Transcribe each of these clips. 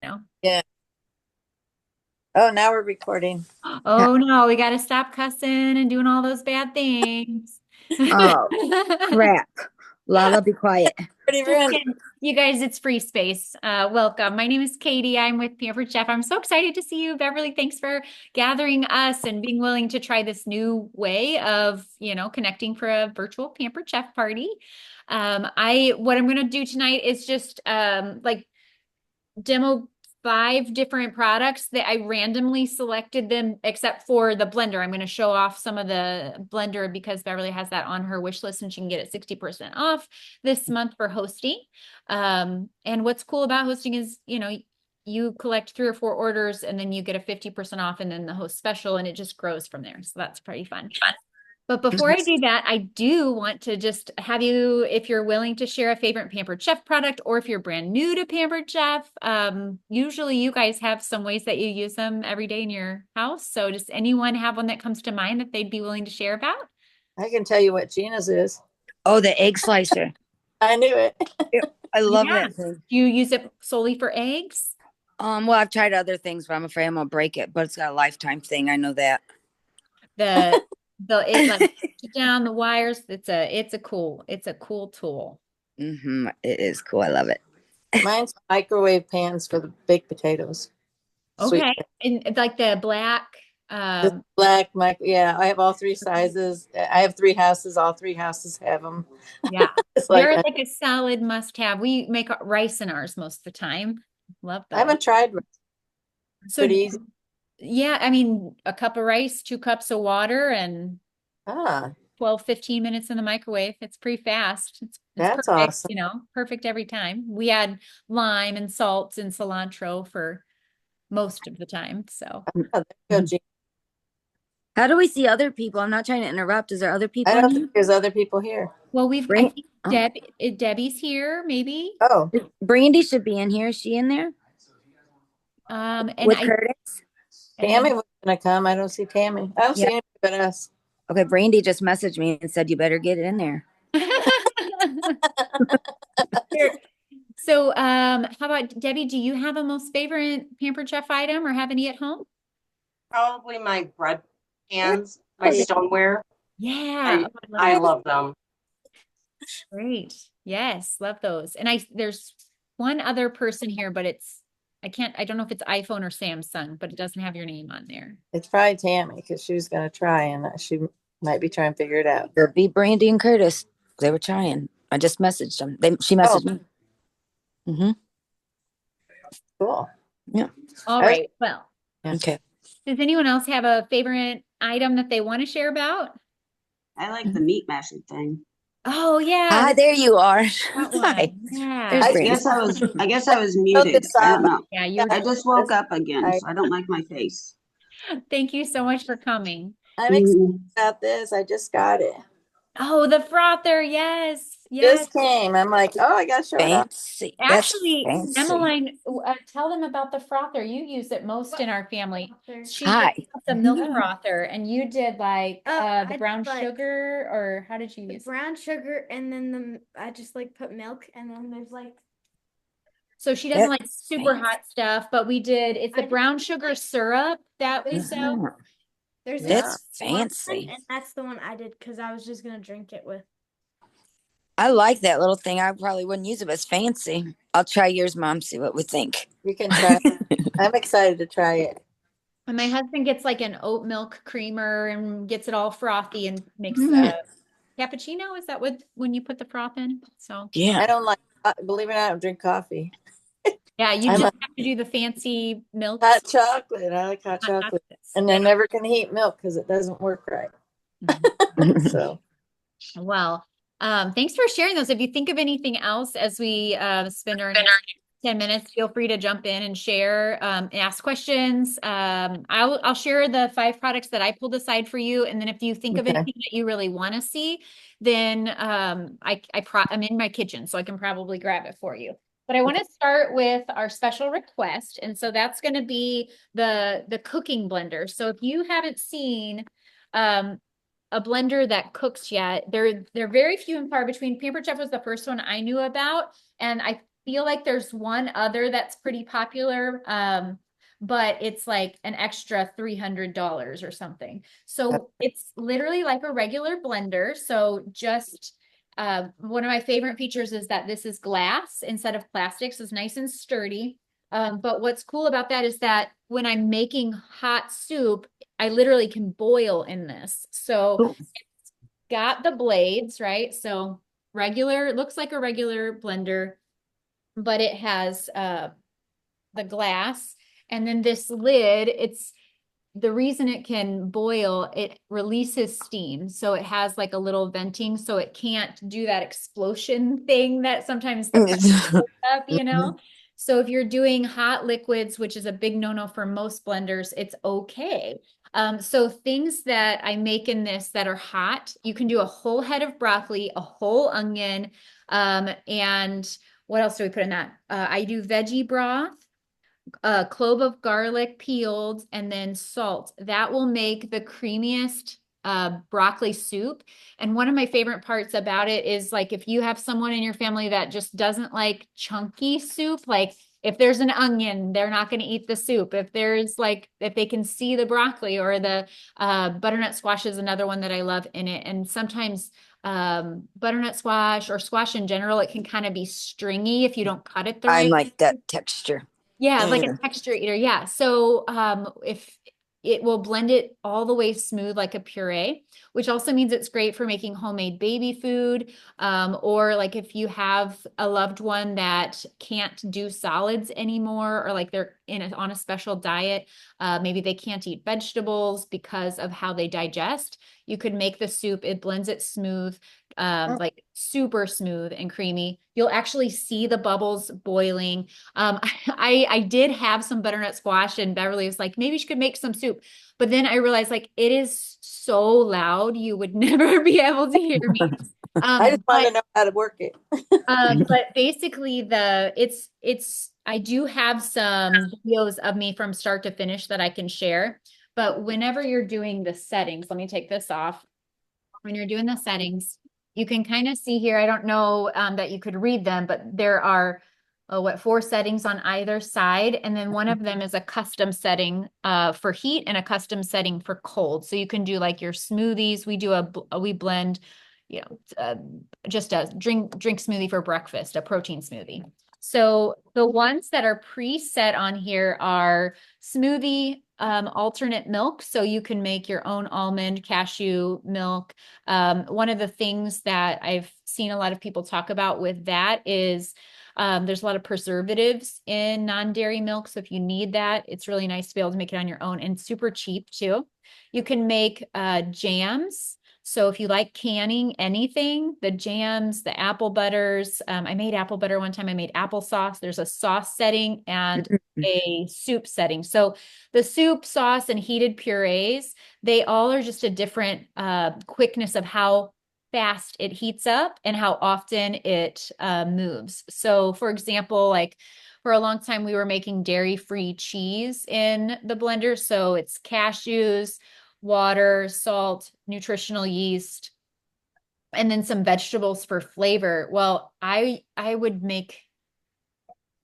know. Yeah. Oh, now we're recording. Ha- Oh no, we got to stop cussing and doing all those bad things. Oh, crap. Lala, be quiet. Pretty Just random. kidding. You guys, it's free space. Welcome. My name is Katie. I'm with Pampered Chef. I'm so excited to see you, Beverly. Thanks for gathering us and being willing to try this new way of, connecting for a virtual Pampered Chef party. What I'm going to do tonight is just like demo 5 different products that I randomly selected them, except for the blender. I'm going to show off some of the blender because Beverly has that on her wish list and she can get it 60% off this month for hosting. And what's cool about hosting is, you collect 3 or 4 orders and then you get a 50% off and then the host special and it just grows from there. So that's pretty fun. But before I do that, I do want to just have you, if you're willing to share a favorite Pampered Chef product, or if you're brand new to Pampered Chef, usually you guys have some ways that you use them every day in your house. So does anyone have one that comes to mind that they'd be willing to share about? I can tell you what Gina's is. Oh, the egg slicer. I knew it. Yep, I love Yeah. that thing. Do you use it solely for eggs? Well, I've tried other things, but I'm afraid I'm gonna break it. But it's got a lifetime thing. I know that. The it like down the wires. It's a cool tool. It is cool. I love it. Mine's microwave pans for the baked potatoes. Sweet. Okay. And like the black, The um, black mic. Yeah, I have all 3 sizes. I have 3 houses. All 3 houses have them. yeah. It's like They're like a solid must have. We make rice in ours most of the time. Love I those. haven't tried. It's So pretty easy. yeah, I mean, a cup of rice, 2 cups of water, and Ah, 12, 15 minutes in the microwave. It's pretty fast. It's that's perfect, awesome. perfect every time. We add lime and salts and cilantro for most of the time. So Oh, there you go, Gina. How do we see other people? I'm not trying to interrupt. Is there other I people in don't here? think there's other people here. well, I Bring. think Oh, Debbie's here, maybe. Oh, Brandy should be in here. Is she in there And with Curtis? Tammy and was gonna come. I don't see Tammy. I don't see Yeah. anybody but us. Okay. Brandy just messaged me and said you better get it in there. Sure. So, how about Debbie? Do you have a most favorite Pampered Chef item or have any at home? Probably my bread Really? pans, my stoneware. Yeah. I Oh, I love I those. love them. Great. Yes, love those. And there's one other person here, but I don't know if it's iPhone or Samsung, but it doesn't have your name on there. It's probably Tammy because she was gonna try and she might be trying to figure it out. It'll be Brandy and Curtis. They were trying. I just messaged them. She Oh, messaged me. Mm-hmm. cool. Yeah. All I was, right. Well, yeah. Okay. does anyone else have a favorite item that they want to share about? I like the meat mashing thing. Oh yeah, Ah, there you are. that Hi. one. Yeah. There's I Brandy. I guess I was wrote muted. this I off. don't know. Yeah, you Yeah, were I just woke up again, I, so I don't like my face. thank you so much for coming. I'm excited Mhm. about this. I just got it. Oh, the frother. Yes. Yes. Just came. I'm like, oh, I gotta show it off. Fancy. That's Actually, fancy. Emmeline, tell them about the frother. You use it most in our family. She Hi. just got the milk frother, and you did like the I brown like sugar, or how did you the use it? brown sugar, and then I just like put milk, and then there's like So she doesn't like That's super fancy. hot stuff, but it's the brown sugar syrup that we sell. Mhm. there's Yeah. That's one, fancy. and that's the one I did because I was just gonna drink it with. I like that little thing. I probably wouldn't use it, but it's fancy. I'll try yours, Mom, see what we think. You can try. I'm excited to try it. And my husband gets like an oat milk creamer and gets it all frothy and makes Mm, a cappuccino. Is that when you put the froth in? So yeah. I don't like, believe it or not, I don't drink coffee. yeah, you I'm just a have to do the fancy milks. hot chocolate. I like hot Hot chocolate. chocolates. And I never can heat milk because it doesn't work right. Mhm. So Well, thanks for sharing those. If you think of anything else as we spend our next 10 minutes, feel free to jump in and share, ask questions. I'll share the 5 products that I pulled aside for you. And then if you think of okay. anything that you really want to see, then I'm in my kitchen, so I can probably grab it for you. But I want to start with our special request. And so that's going to be the cooking blender. So if you haven't seen um, a blender that cooks yet. They're very few and far between. Pampered Chef was the first one I knew about, and feel like there's one other that's pretty popular. But it's like an extra $300 or something. So it's literally like a regular blender. So just one of my favorite features is that this is glass instead of plastic, so it's nice and sturdy. But what's cool about that is that when I'm making hot soup, I literally can boil in this. So Cool. it's got the blades, right? So regular, it looks like a regular blender, but it has the glass. And then this lid, it's the reason it can boil, it releases steam. So it has like a little venting, so it can't do that explosion thing that sometimes the pressure goes up, you Mhm. know? So if you're doing hot liquids, which is a big no-no for most blenders, it's okay. So things that I make in this that are hot, you can do a whole head of broccoli, a whole onion, and what else do we put in that? I do veggie broth, a clove of garlic peeled, and then salt. That will make the creamiest broccoli soup. And one of my favorite parts about it is like if you have someone in your family that just doesn't like chunky soup, like if there's an onion, they're not going to eat the soup. If there's like, if they can see the broccoli or the butternut squash is another one that I love in it. And sometimes butternut squash or squash in general, it can kind of be stringy if you don't cut it the I right way. like that texture. Yeah, like a Mm. texture eater. Yeah. So if it will blend it all the way smooth like a puree, which also means it's great for making homemade baby food. Or like if you have a loved one that can't do solids anymore, or like they're on a special diet, maybe they can't eat vegetables because of how they digest. You could make the soup, it blends it smooth, like super smooth and creamy. You'll actually see the bubbles boiling. I did have some butternut squash, and Beverly was like, maybe she could make some soup. But then I realized like it is so loud, you would never be able to hear me. I just want to know how to work it. But basically it's I do have some videos of me from start to finish that I can share. But whenever you're doing the settings, let me take this off. When you're doing the settings, you can kind of see here, I don't know that you could read them, but there are four settings on either side. And then one of them is a custom setting for heat and a custom setting for cold. So you can do like your smoothies. We blend, you know, just a drink smoothie for breakfast, a protein smoothie. So the ones that are preset on here are smoothie, alternate milk. So you can make your own almond, cashew milk. One of the things that I've seen a lot of people talk about with that is there's a lot of preservatives in non-dairy milk. So if you need that, it's really nice to be able to make it on your own, and super cheap too. You can make jams. So if you like canning anything, the jams, the apple butters, I made apple butter one time. I made applesauce. There's a sauce setting and a soup setting. So the soup, sauce, and heated purees, they all are just a different quickness of how fast it heats up and how often it moves. So for example, like for a long time, we were making dairy-free cheese in the blender. So it's cashews, water, salt, nutritional yeast, and then some vegetables for flavor. Well, I would make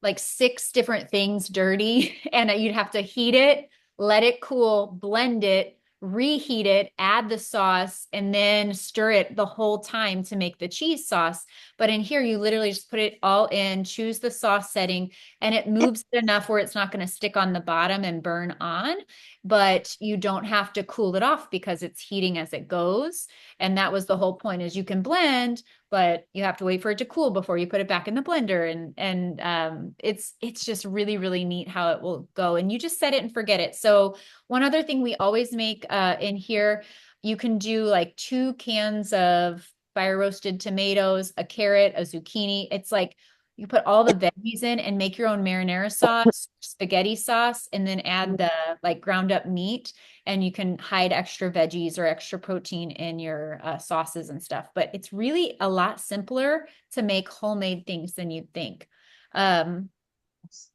like 6 different things dirty, and you'd have to heat it, let it cool, blend it, reheat it, add the sauce, and then stir it the whole time to make the cheese sauce. But in here, you literally just put it all in, choose the sauce setting, and it moves it enough where it's not going to stick on the bottom and burn on, but you don't have to cool it off because it's heating as it goes. And that was the whole point, is you can blend, but you have to wait for it to cool before you put it back in the blender. And it's just really, really neat how it will go. And you just set it and forget it. So one other thing we always make in here, you can do like 2 cans of fire roasted tomatoes, a carrot, a zucchini. It's like you put all the veggies in and make your own marinara sauce, spaghetti sauce, and then add the like ground up meat, and you can hide extra veggies or extra protein in your sauces and stuff. But it's really a lot simpler to make homemade things than you'd think. Um,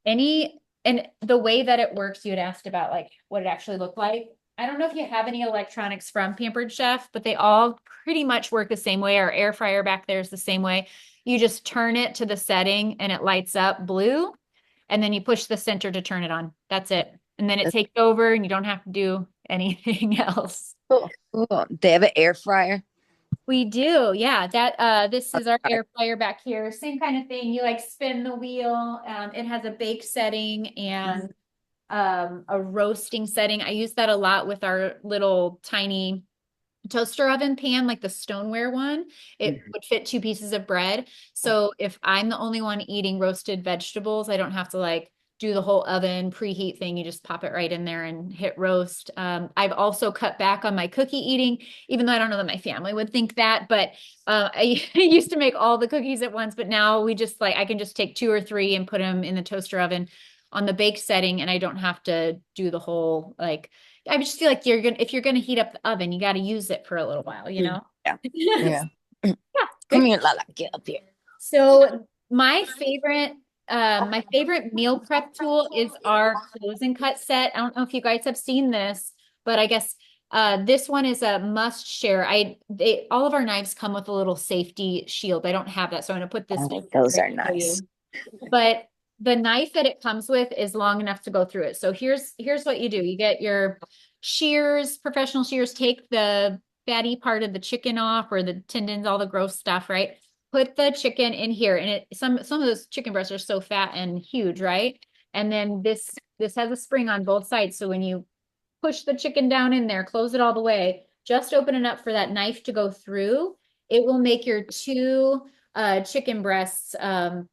and the way that it works, you had asked about like what it actually looked like. I don't know if you have any electronics from Pampered Chef, but they all pretty much work the same way. Our air fryer back there is the same way. You just turn it to the setting and it lights up blue, and then you push the center to turn it on. That's it. And then it takes over and you don't have to do anything else. Cool. Cool. They have an air fryer. We do. Yeah. This is our air fryer back here. Same kind of thing. You like spin the wheel. It has a bake setting and a roasting setting. I use that a lot with our little tiny toaster oven pan, like the stoneware one. It would fit 2 pieces of bread. So if I'm the only one eating roasted vegetables, I don't have to like do the whole oven preheat thing. You just pop it right in there and hit roast. I've also cut back on my cookie eating, even though I don't know that my family would think that, but I used to make all the cookies at once, but now we just like, I can just take 2 or 3 and put them in the toaster oven on the bake setting, and I don't have to do the whole, like, I just feel like if you're gonna heat up the oven, you got to use it for a little while, you know? Yeah. Yeah. Yeah. Come here, Lala. Get up here. So my favorite meal prep tool is our close and cut set. I don't know if you guys have seen this, but I guess this one is a must share. All of our knives come with a little safety shield. I don't have that, so I'm gonna put this. Oh, those are for nice. you. But the knife that it comes with is long enough to go through it. So here's what you do. You get your shears, professional shears, take the fatty part of the chicken off, or the tendons, all the gross stuff, right? Put the chicken in here, and some of those chicken breasts are so fat and huge, right? And then this has a spring on both sides. So when you push the chicken down in there, close it all the way, just open it up for that knife to go through. It will make your 2 chicken breasts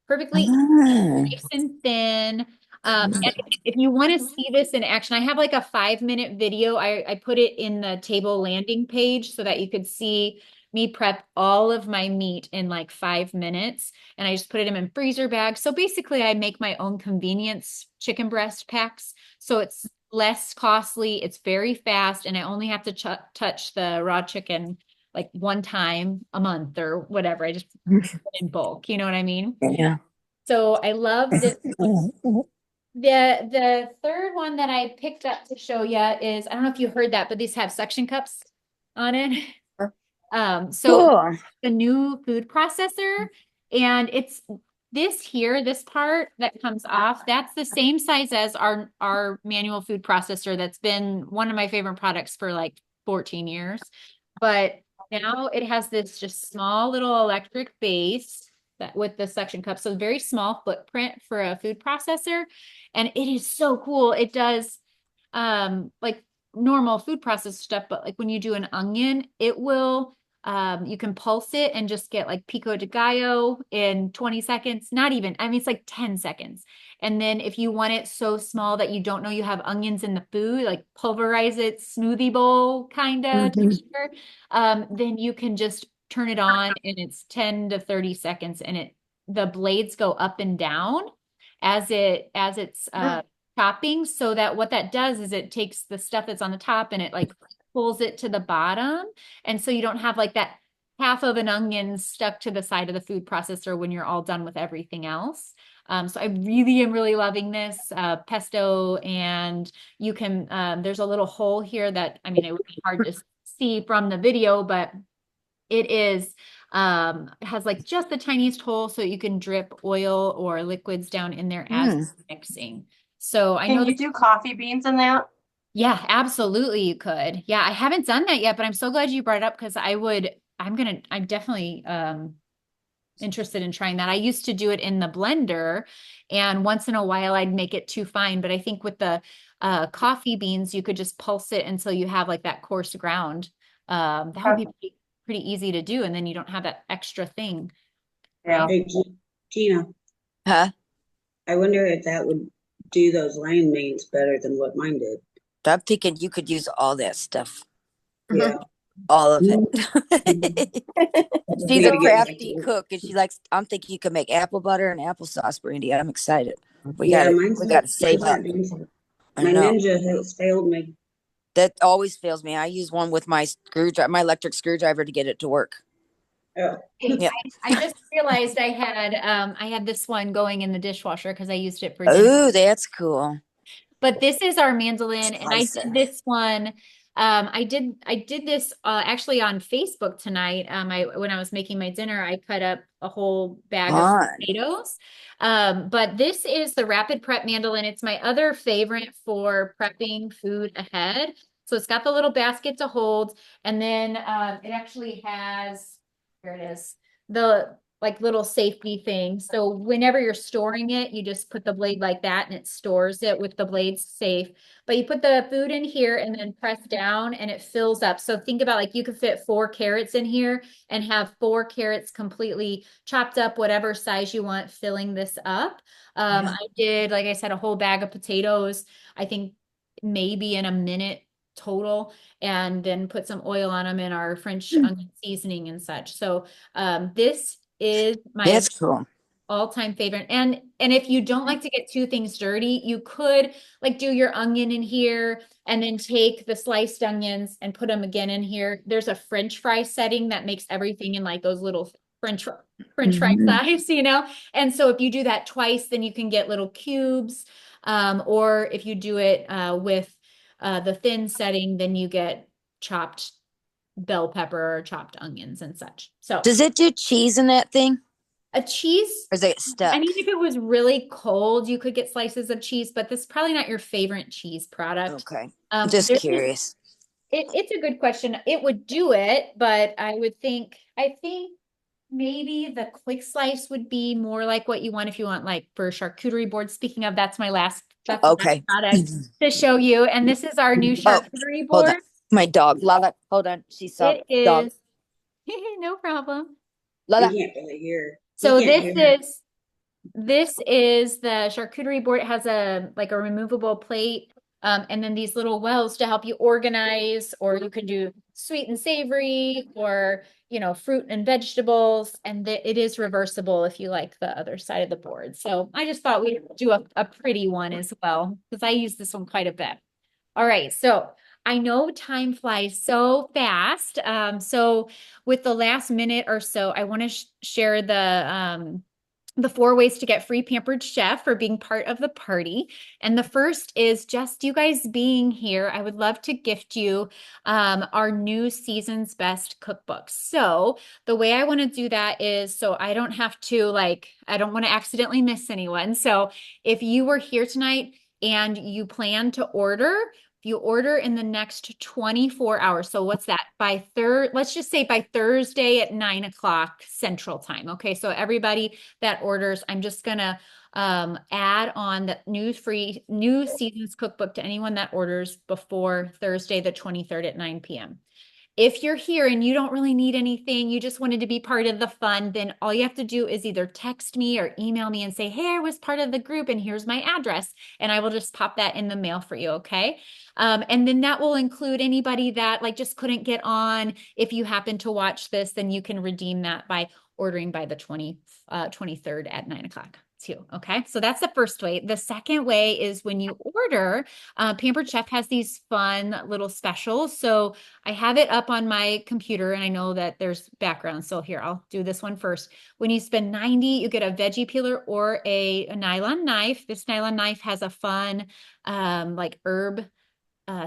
perfectly nice and thin. And if you want to see this in action, I have like a 5-minute video. I put it in the table landing page so that you could see me prep all of my meat in like 5 minutes. And I just put it in freezer bags. So basically I make my own convenience chicken breast packs. So it's less costly. It's very fast. And I only have to touch the raw chicken like 1 time a month or whatever. I just put it in bulk. You know what I mean? Yeah. So I love this. The third one that I picked up to show you is, I don't know if you heard that, but these have suction cups on it. So Cool. the new food processor, and it's this part that comes off, that's the same size as our manual food processor. That's been one of my favorite products for like 14 years. But now it has this just small little electric base that with the suction cup. So very small footprint for a food processor. And it is so cool. It does like normal food processor stuff, but like when you do an onion, it will you can pulse it and just get like pico de gallo in 20 seconds. Not even, I mean, it's like 10 seconds. And then if you want it so small that you don't know you have onions in the food, like pulverize it, smoothie bowl kind of texture, then you can just turn it on and it's 10 to 30 seconds, and the blades go up and down as it's chopping, so that what that does is it takes the stuff that's on the top and it like pulls it to the bottom. And so you don't have like that half of an onion stuck to the side of the food processor when you're all done with everything else. So I really am really loving this pesto, and you can, there's a little hole here that, I mean, it would be hard to see from the video, but it is, has like just the tiniest hole so you can drip oil or liquids down in there as mixing. So I know Can you do coffee beans in that? yeah, absolutely you could. Yeah, I haven't done that yet, but I'm so glad you brought it up because I'm definitely interested in trying that. I used to do it in the blender, and once in a while I'd make it too fine, but I think with the coffee beans you could just pulse it until you have like that coarse ground. That would be pretty easy to do, and then you don't have that extra thing. Yeah. Hey, Gina, Huh? I wonder if that would do those line mains better than what mine did. I'm thinking you could use all that stuff. Yeah. All of it. She's We a gotta get back crafty to it. cook, and I'm thinking you could make apple butter and applesauce, Brandy. I'm excited. We Yeah, gotta save up. I My know. Ninja has failed me. That always fails me. I use one with my electric screwdriver to get it to work. Oh. Yeah. I just realized I had this one going in the dishwasher because I used it for dinner. Oh, that's cool. But this is our mandolin, and I Slice it. did this one. I did this actually on Facebook tonight. When I was making my dinner, I cut up a whole bag of Fun. potatoes. But this is the Rapid Prep mandolin. It's my other favorite for prepping food ahead. So it's got the little basket to hold, and then it actually has, here it is, the like little safety thing. So whenever you're storing it, you just put the blade like that and it stores it with the blades safe. But you put the food in here and then press down and it fills up. So think about like you could fit 4 carrots in here and have 4 carrots completely chopped up, whatever size you want, filling this up. Yeah. I did, like I said, a whole bag of potatoes, I think maybe in a minute total, and then put some oil on them in our French onion seasoning and such. So this is my That's cool. all-time favorite. And if you don't like to get 2 things dirty, you could like do your onion in here and then take the sliced onions and put them again in here. There's a French fry setting that makes everything in like those little French fry Mhm. size, you know? And so if you do that twice, then you can get little cubes. Or if you do it with the thin setting, then you get chopped bell pepper or chopped onions and such. So Does it do cheese in that thing? a cheese, Or is it I stuck? mean, if it was really cold, you could get slices of cheese, but this is probably not your favorite cheese product. Okay. Just There's curious. it's a good question. It would do it, but I think maybe the quick slice would be more like what you want if you want like for charcuterie board. Speaking of, that's the last Okay. product to show you. And this is our new Oh, charcuterie hold on. board. My dog. Lala. Hold on. She saw It dog. is no problem. You Lala. can't really hear. You So can't hear her. this is the charcuterie board. It has a like a removable plate, and then these little wells to help you organize, or you can do sweet and savory, or fruit and vegetables, and it is reversible if you like the other side of the board. So I just thought we'd do a pretty one as well because I use this one quite a bit. All right, so I know time flies so fast. So with the last minute or so, I want to share the 4 ways to get free Pampered Chef for being part of the party. And the first is just you guys being here. I would love to gift you our new season's best cookbook. So the way I want to do that is so I don't have to I don't want to accidentally miss anyone. So if you were here tonight and you plan to order, you order in the next 24 hours. So what's that? Let's just say by Thursday at 9 o'clock Central Time. Okay. So everybody that orders, I'm just gonna add on the new seasons cookbook to anyone that orders before Thursday, the 23rd at 9 p.m. If you're here and you don't really need anything, you just wanted to be part of the fun, then all you have to do is either text me or email me and say, hey, I was part of the group and here's my address. And I will just pop that in the mail for you, okay? And then that will include anybody that just couldn't get on. If you happen to watch this, then you can redeem that by ordering by the 23rd at 9 o'clock. Too. Okay. So that's the first way. The second way is when you order, Pampered Chef has these fun little specials. So I have it up on my computer and I know that there's background. So here, I'll do this one first. When you spend 90, you get a veggie peeler or a nylon knife. This nylon knife has a fun, herb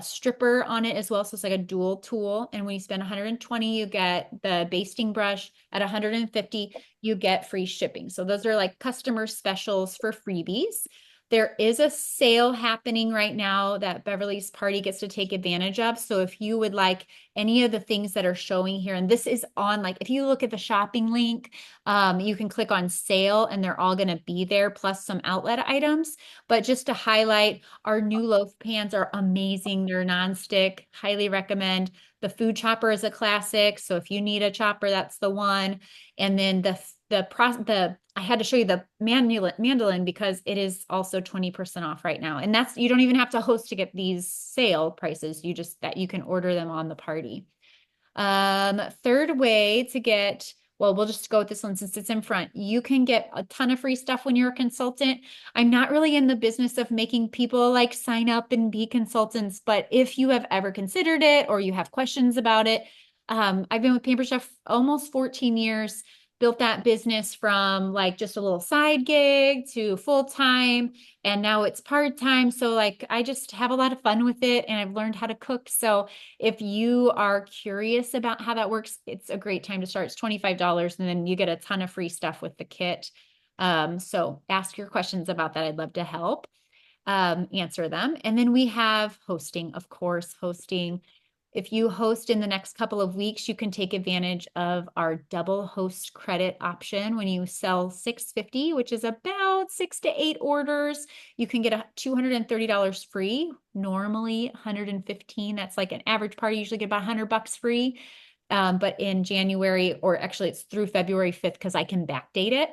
stripper on it as well. So it's like a dual tool. And when you spend 120, you get the basting brush. At 150, you get free shipping. So those are like customer specials for freebies. There is a sale happening right now that Beverly's party gets to take advantage of. So if you would like any of the things that are showing here, and this is on if you look at the shopping link, you can click on sale and they're all going to be there plus some outlet items. But just to highlight, our new loaf pans are amazing. They're nonstick, highly recommend. The food chopper is a classic. So if you need a chopper, that's the one. And then I had to show you the mandolin because it is also 20% off right now. And you don't even have to host to get these sale prices. You can order them on the party. Third way to get, well, we'll just go with this one since it's in front. You can get a ton of free stuff when you're a consultant. I'm not really in the business of making people sign up and be consultants, but if you have ever considered it or you have questions about it, I've been with Pampered Chef almost 14 years. built that business from like just a little side gig to full time, and now it's part time. So like I just have a lot of fun with it, and I've learned how to cook. So if you are curious about how that works, it's a great time to start. It's $25, and then you get a ton of free stuff with the kit. So ask your questions about that. I'd love to help answer them. And then we have hosting, of course, hosting. If you host in the next couple of weeks, you can take advantage of our double host credit option. When you sell 650, which is about 6 to 8 orders, you can get a $230 free, normally 115. That's like an average party, usually get about $100 free. But in January, or actually it's through February 5th, because I can backdate it.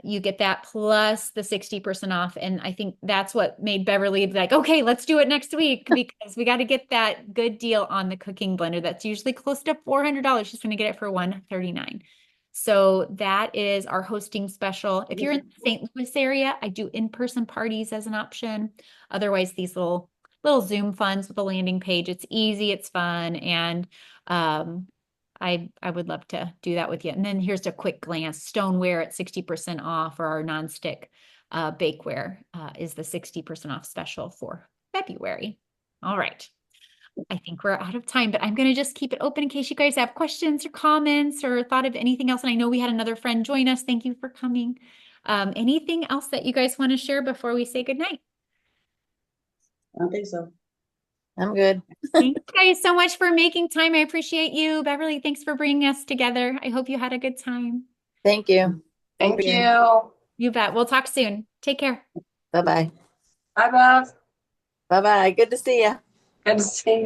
You get that plus the 60% off. And I think that's what made Beverly like, okay, let's do it next week, because we got to get that good deal on the cooking blender. That's usually close to $400. She's going to get it for $139. So that is our hosting special. If you're in the St. Louis area, I do in-person parties as an option. Otherwise, these little Zoom funds with a landing page. It's easy, it's fun, and I would love to do that with you. And then here's a quick glance. Stoneware at 60% off, or our nonstick bakeware is the 60% off special for February. All right. I think we're out of time, but I'm going to just keep it open in case you guys have questions or comments or thought of anything else. And I know we had another friend join us. Thank you for coming. Anything else that you guys want to share before we say goodnight? I don't think so. I'm good. Thank you guys so much for making time. I appreciate you. Beverly, thanks for bringing us together. I hope you had a good time. Thank you. Thank you. You bet. We'll talk soon. Take care. Bye-bye. Bye, Bev. Bye-bye. Good to see you. Good to see you.